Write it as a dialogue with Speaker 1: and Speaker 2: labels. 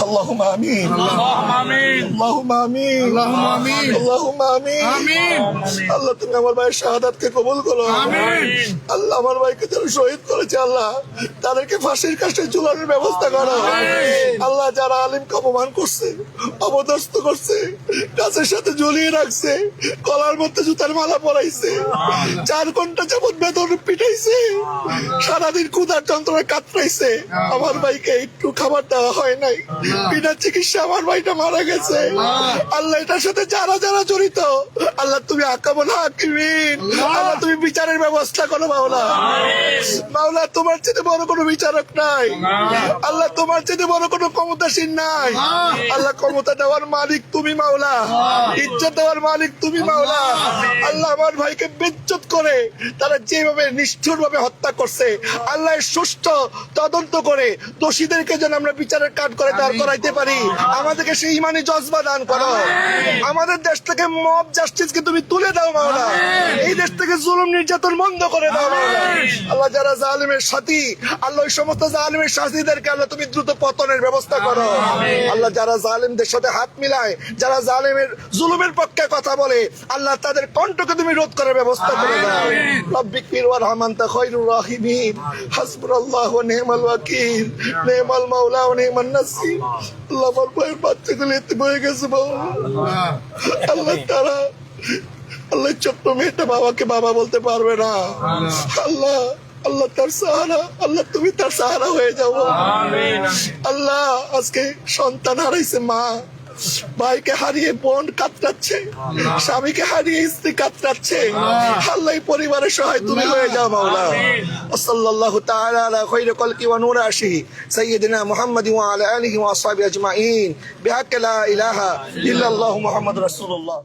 Speaker 1: اللهم آمين
Speaker 2: اللهم آمين
Speaker 1: اللهم آمين
Speaker 2: اللهم آمين
Speaker 1: اللهم آمين
Speaker 2: آمين
Speaker 1: আল্লাহ তুমি আমার ভাইয়ের শাহাদাতকে কবুল করো
Speaker 2: آمين
Speaker 1: আল্লাহ আমার ভাইকে যারা শহীদ করেছে আল্লাহ তাদেরকে ফাঁসির কাছে ঝুলানোর ব্যবস্থা করো আল্লাহ যারা আলিমকে অপমান করছে অপদস্থ করছে গাছের সাথে ঝুলিয়ে রাখছে গলার মধ্যে জুতার মালা পরাইছে 4 ঘন্টা যাবত বেদন পিটাইছে সারাদিন ক্ষুধার যন্ত্রণায় কাতরাইছে আমার ভাইকে একটু খাবার দেওয়া হয় নাই বিনা চিকিৎসা আমার ভাইটা মারা গেছে আল্লাহ এটার সাথে যারা যারা জড়িত আল্লাহ তুমি আকামুল হাকিমিন আল্লাহ তুমি বিচারের ব্যবস্থা করো মাওলা মাওলা তোমার চেয়ে বড় কোনো বিচারক নাই আল্লাহ তোমার চেয়ে বড় কোনো ক্ষমতাসীন নাই আল্লাহ ক্ষমতা দেওয়ার মালিক তুমি মাওলা ইজ্জত দেওয়ার মালিক তুমি মাওলা আল্লাহ আমার ভাইকে বেজ্জত করে তারা যেভাবে নিষ্ঠুর ভাবে হত্যা করছে আল্লাহ সুষ্ঠু তদন্ত করে দোষীদেরকে যেন আমরা বিচারের কাঠ করে দাঁড় করাইতে পারি আমাদেরকে সেই ইমানি জজবা দান করো আমাদের দেশ থেকে মব জাস্টিসকে তুমি তুলে দাও মাওলা এই দেশ থেকে জুলুম নির্যাতন বন্ধ করে দাও মাওলা আল্লাহ যারা জালিমের সাথী আল্লাহ ওই সমস্ত জালিমের সাথীদেরকে আল্লাহ তুমি দ্রুত পতনের ব্যবস্থা করো আল্লাহ যারা জালিমদের সাথে হাত মিলায় যারা জালিমের জুলুমের পক্ষে কথা বলে আল্লাহ তাদের কণ্ঠকে তুমি রোধ করার ব্যবস্থা করে দাও রব্বিক ফির ওয়ারহামান্তা খায়রুর রাহিমিন হাসবুনাল্লাহু ওয়া নি'মাল ওয়াকিল নি'মাল মাওলা ওয়া নি'মান নাসির আল্লাহ আমার ভাইয়ের বাচ্চাগুলো এতে হয়ে গেছে আল্লাহ তারা আল্লাহ ছোট্ট মেয়েটা বাবাকে বাবা বলতে পারবে না আল্লাহ আল্লাহ তার সাহারা আল্লাহ তুমি তার সাহারা হয়ে যাও আল্লাহ আজকে সন্তান হারাইছে মা ভাইকে হারিয়ে বোন কাতরাচ্ছে স্বামীকে হারিয়ে স্ত্রী কাতরাচ্ছে আল্লাহ পরিবারের সহায় তুমি হয়ে যাও মাওলা সাল্লাল্লাহু তাআলা আলা খায়রি খালকি ওয়া নূর আশিহি সাইয়্যিদিনা মুহাম্মাদ ওয়া আলা আলিহি ওয়া আসহাবিহি আজমাইন বিহাক্কি লা ইলাহা ইল্লাল্লাহু মুহাম্মাদুর রাসূলুল্লাহ